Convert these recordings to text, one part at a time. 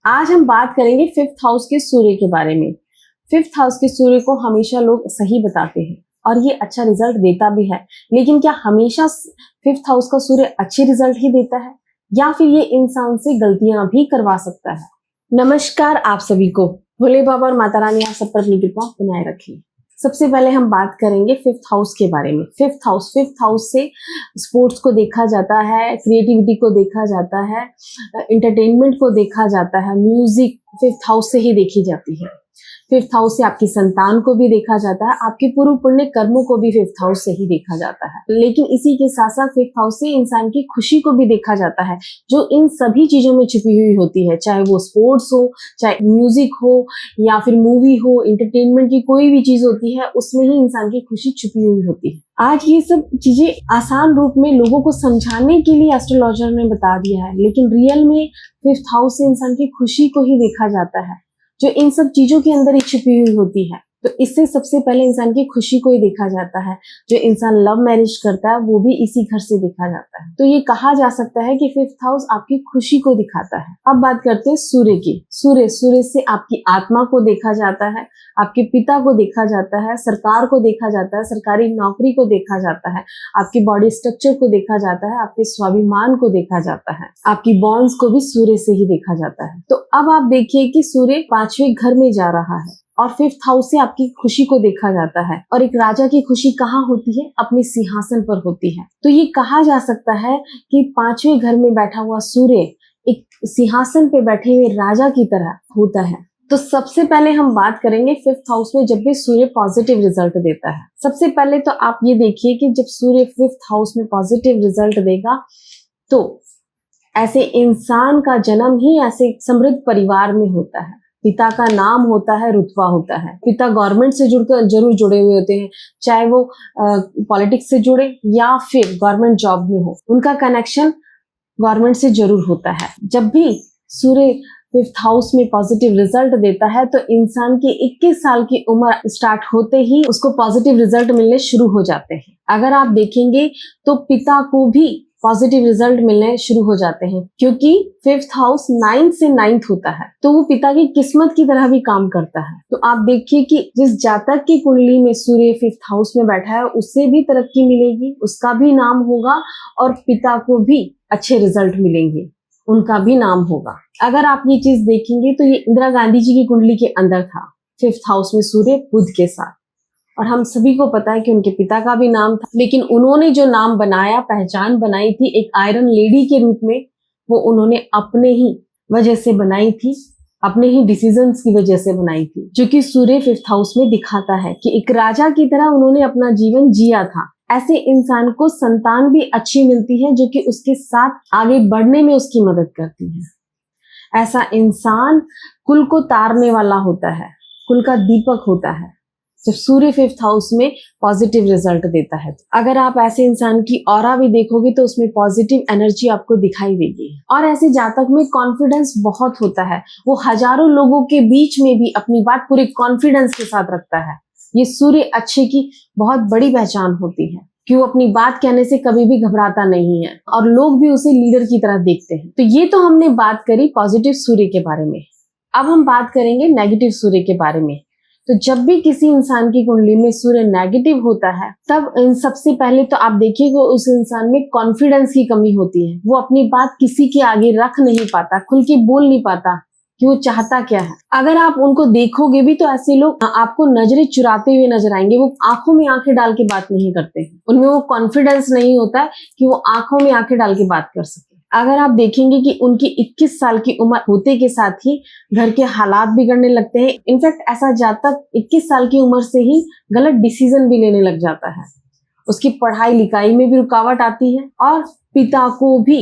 आज हम बात करेंगे फिफ्थ हाउस के सूर्य के बारे में। फिफ्थ हाउस के सूर्य को हमेशा लोग सही बताते हैं और ये अच्छा रिजल्ट देता भी है, लेकिन क्या हमेशा फिफ्थ हाउस का सूर्य अच्छे रिजल्ट ही देता है या फिर ये इंसान से गलतियां भी करवा सकता है? नमस्कार आप सभी को, भोले बाबा और माता रानी आप सब पर अपनी कृपा बनाए रखें। सबसे पहले हम बात करेंगे फिफ्थ हाउस के बारे में। फिफ्थ हाउस से स्पोर्ट्स को देखा जाता है, क्रिएटिविटी को देखा जाता है, एंटरटेनमेंट को देखा जाता है, म्यूजिक फिफ्थ हाउस से ही देखी जाती है। फिफ्थ हाउस से आपकी संतान को भी देखा जाता है, आपके पूर्व पुण्य कर्मों को भी फिफ्थ हाउस से ही देखा जाता है। लेकिन इसी के साथ साथ फिफ्थ हाउस से इंसान की खुशी को भी देखा जाता है, जो इन सभी चीजों में छिपी हुई होती है, चाहे वो स्पोर्ट्स हो, चाहे म्यूजिक हो या फिर मूवी हो, एंटरटेनमेंट की कोई भी चीज होती है, उसमें ही इंसान की खुशी छुपी हुई होती है। आज ये सब चीजें आसान रूप में लोगों को समझाने के लिए एस्ट्रोलॉजर ने बता दिया है, लेकिन रियल में फिफ्थ हाउस से इंसान की खुशी को ही देखा जाता है, जो इन सब चीजों के अंदर ही छिपी हुई होती है। तो इससे सबसे पहले इंसान की खुशी को ही देखा जाता है। जो इंसान लव मैरिज करता है वो भी इसी घर से देखा जाता है। तो ये कहा जा सकता है कि फिफ्थ हाउस आपकी खुशी को दिखाता है। अब बात करते हैं सूर्य की। सूर्य से आपकी आत्मा को देखा जाता है, आपके पिता को देखा जाता है, सरकार को देखा जाता है, सरकारी नौकरी को देखा जाता है, आपकी बॉडी स्ट्रक्चर को देखा जाता है, आपके स्वाभिमान को देखा जाता है, आपकी बॉन्ड्स को भी सूर्य से ही देखा जाता है। तो अब आप देखिए कि सूर्य 5वें घर में जा रहा है और फिफ्थ हाउस से आपकी खुशी को देखा जाता है। और एक राजा की खुशी कहाँ होती है? अपने सिंहासन पर होती है। तो ये कहा जा सकता है कि 5वें घर में बैठा हुआ सूर्य एक सिंहासन पे बैठे हुए राजा की तरह होता है। तो सबसे पहले हम बात करेंगे फिफ्थ हाउस में जब भी सूर्य पॉजिटिव रिजल्ट देता है। सबसे पहले तो आप ये देखिए कि जब सूर्य फिफ्थ हाउस में पॉजिटिव रिजल्ट देगा तो ऐसे इंसान का जन्म ही ऐसे समृद्ध परिवार में होता है। पिता का नाम होता है, रुतबा होता है। पिता गवर्नमेंट से जुड़कर जरूर जुड़े हुए होते हैं, चाहे वो पॉलिटिक्स से जुड़े या फिर गवर्नमेंट जॉब में हो, उनका कनेक्शन गवर्नमेंट से जरूर होता है। जब भी सूर्य फिफ्थ हाउस में पॉजिटिव रिजल्ट देता है तो इंसान की 21 साल की उम्र स्टार्ट होते ही उसको पॉजिटिव रिजल्ट मिलने शुरू हो जाते हैं। अगर आप देखेंगे तो पिता को भी पॉजिटिव रिजल्ट मिलने शुरू हो जाते हैं, क्योंकि फिफ्थ हाउस 9th से 9th होता है, तो वो पिता की किस्मत की तरह भी काम करता है। तो आप देखिए कि जिस जातक की कुंडली में सूर्य फिफ्थ हाउस में बैठा है उससे भी तरक्की मिलेगी, उसका भी नाम होगा और पिता को भी अच्छे रिजल्ट मिलेंगे, उनका भी नाम होगा। अगर आप ये चीज देखेंगे तो ये इंदिरा गांधी जी की कुंडली के अंदर था, फिफ्थ हाउस में सूर्य बुध के साथ, और हम सभी को पता है कि उनके पिता का भी नाम था, लेकिन उन्होंने जो नाम बनाया, पहचान बनाई थी एक आयरन लेडी के रूप में, वो उन्होंने अपने ही वजह से बनाई थी, अपने ही डिसीजंस की वजह से बनाई थी, जो कि सूर्य फिफ्थ हाउस में दिखाता है कि एक राजा की तरह उन्होंने अपना जीवन जिया था। ऐसे इंसान को संतान भी अच्छी मिलती है जो कि उसके साथ आगे बढ़ने में उसकी मदद करती है। ऐसा इंसान कुल को तारने वाला होता है, कुल का दीपक होता है जब सूर्य फिफ्थ हाउस में पॉजिटिव रिजल्ट देता है। अगर आप ऐसे इंसान की ऑरा भी देखोगे तो उसमें पॉजिटिव एनर्जी आपको दिखाई देगी। और ऐसे जातक में कॉन्फिडेंस बहुत होता है, वो हजारों लोगों के बीच में भी अपनी बात पूरे कॉन्फिडेंस के साथ रखता है। ये सूर्य अच्छे की बहुत बड़ी पहचान होती है कि वो अपनी बात कहने से कभी भी घबराता नहीं है और लोग भी उसे लीडर की तरह देखते हैं। तो ये तो हमने बात करी पॉजिटिव सूर्य के बारे में। अब हम बात करेंगे नेगेटिव सूर्य के बारे में। तो जब भी किसी इंसान की कुंडली में सूर्य नेगेटिव होता है तब सबसे पहले तो आप देखिएगा उस इंसान में कॉन्फिडेंस की कमी होती है। वो अपनी बात किसी के आगे रख नहीं पाता, खुल के बोल नहीं पाता कि वो चाहता क्या है। अगर आप उनको देखोगे भी तो ऐसे लोग आपको नजरें चुराते हुए नजर आएंगे। वो आंखों में आंखें डाल के बात नहीं करते हैं, उनमें वो कॉन्फिडेंस नहीं होता है कि वो आंखों में आंखें डाल के बात कर सके। अगर आप देखेंगे कि उनकी 21 साल की उम्र होते के साथ ही घर के हालात बिगड़ने लगते हैं। इनफैक्ट ऐसा जातक 21 साल की उम्र से ही गलत डिसीजन भी लेने लग जाता है, उसकी पढ़ाई लिखाई में भी रुकावट आती है और पिता को भी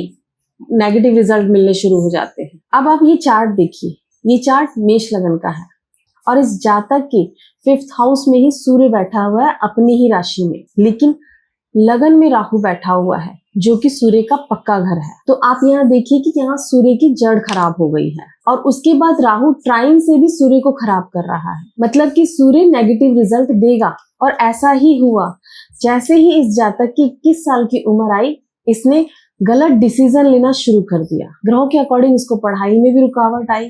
नेगेटिव रिजल्ट मिलने शुरू हो जाते हैं। अब आप ये चार्ट देखिए, ये चार्ट मेष लगन का है और इस जातक के फिफ्थ हाउस में ही सूर्य बैठा हुआ है अपनी ही राशि में, लेकिन लगन में राहु बैठा हुआ है जो कि सूर्य का पक्का घर है। तो आप यहाँ देखिए कि यहाँ सूर्य की जड़ खराब हो गई है और उसके बाद राहु ट्राइन से भी सूर्य को खराब कर रहा है, मतलब कि सूर्य नेगेटिव रिजल्ट देगा। और ऐसा ही हुआ, जैसे ही इस जातक की 21 साल की उम्र आई, इसने गलत डिसीजन लेना शुरू कर दिया। ग्रहों के अकॉर्डिंग इसको पढ़ाई में भी रुकावट आई,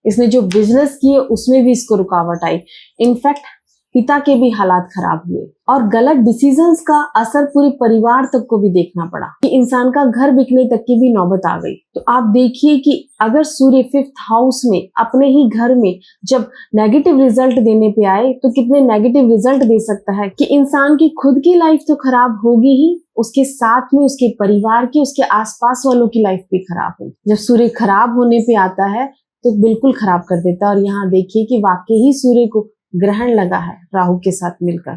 इसने जो बिजनेस किए उसमें भी इसको रुकावट आई। इनफैक्ट पिता के भी हालात खराब हुए और गलत डिसीजंस का असर पूरे परिवार तक को भी देखना पड़ा कि इंसान का घर बिकने तक की भी नौबत आ गई। तो आप देखिए कि अगर सूर्य 5th हाउस में अपने ही घर में जब नेगेटिव रिजल्ट देने पे आए तो कितने नेगेटिव रिजल्ट दे सकता है कि इंसान की खुद की लाइफ तो खराब होगी ही, उसके साथ में उसके परिवार की, उसके आसपास वालों की लाइफ भी खराब होगी। जब सूर्य खराब होने पे आता है तो बिल्कुल खराब कर देता है। और यहाँ देखिए कि वाकई ही सूर्य को ग्रहण लगा है राहु के साथ मिलकर।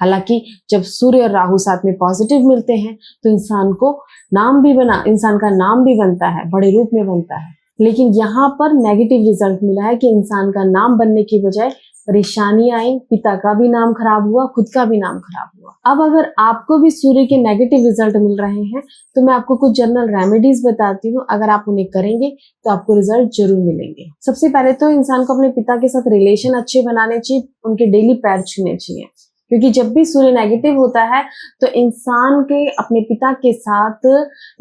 हालांकि जब सूर्य और राहु साथ में पॉजिटिव मिलते हैं तो इंसान का नाम भी बनता है, बड़े रूप में बनता है। लेकिन यहाँ पर नेगेटिव रिजल्ट मिला है कि इंसान का नाम बनने की बजाय परेशानियां आई, पिता का भी नाम खराब हुआ, खुद का भी नाम खराब हुआ। अब अगर आपको भी सूर्य के नेगेटिव रिजल्ट मिल रहे हैं तो मैं आपको कुछ जनरल रेमेडीज बताती हूँ। अगर आप उन्हें करेंगे तो आपको रिजल्ट जरूर मिलेंगे। सबसे पहले तो इंसान को अपने पिता के साथ रिलेशन अच्छे बनाने चाहिए, उनके डेली पैर छूने चाहिए, क्योंकि जब भी सूर्य नेगेटिव होता है तो इंसान के अपने पिता के साथ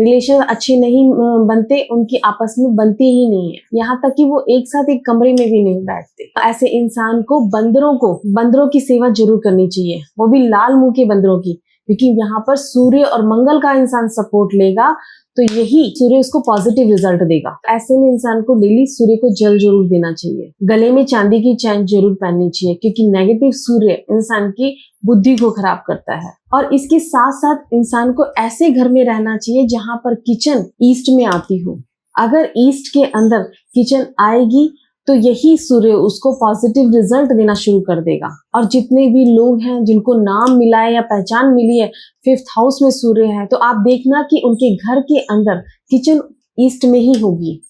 रिलेशन अच्छे नहीं बनते, उनकी आपस में बनती ही नहीं है। यहाँ तक कि वो एक साथ एक कमरे में भी नहीं बैठते। ऐसे इंसान को बंदरों की सेवा जरूर करनी चाहिए, वो भी लाल मुंह के बंदरों की, क्योंकि यहाँ पर सूर्य और मंगल का इंसान सपोर्ट लेगा तो यही सूर्य उसको पॉजिटिव रिजल्ट देगा। ऐसे में इंसान को डेली सूर्य को जल जरूर देना चाहिए। गले में चांदी की चैन जरूर पहननी चाहिए, क्योंकि नेगेटिव सूर्य इंसान की बुद्धि को खराब करता है। और इसके साथ साथ इंसान को ऐसे घर में रहना चाहिए जहां पर किचन ईस्ट में आती हो। अगर ईस्ट के अंदर किचन आएगी तो यही सूर्य उसको पॉजिटिव रिजल्ट देना शुरू कर देगा। और जितने भी लोग हैं जिनको नाम मिला है या पहचान मिली है 5th हाउस में सूर्य है, तो आप देखना कि उनके घर के अंदर किचन ईस्ट में ही होगी,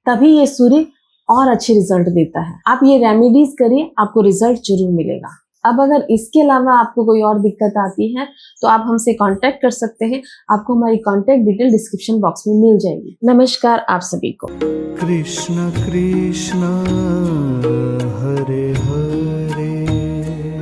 तभी ये सूर्य और अच्छे रिजल्ट देता है। आप ये रेमेडीज करिए, आपको रिजल्ट जरूर मिलेगा। अब अगर इसके अलावा आपको कोई और दिक्कत आती है तो आप हमसे कांटेक्ट कर सकते हैं। आपको हमारी कांटेक्ट डिटेल डिस्क्रिप्शन बॉक्स में मिल जाएगी। नमस्कार आप सभी को। कृष्ण कृष्ण हरे हरे।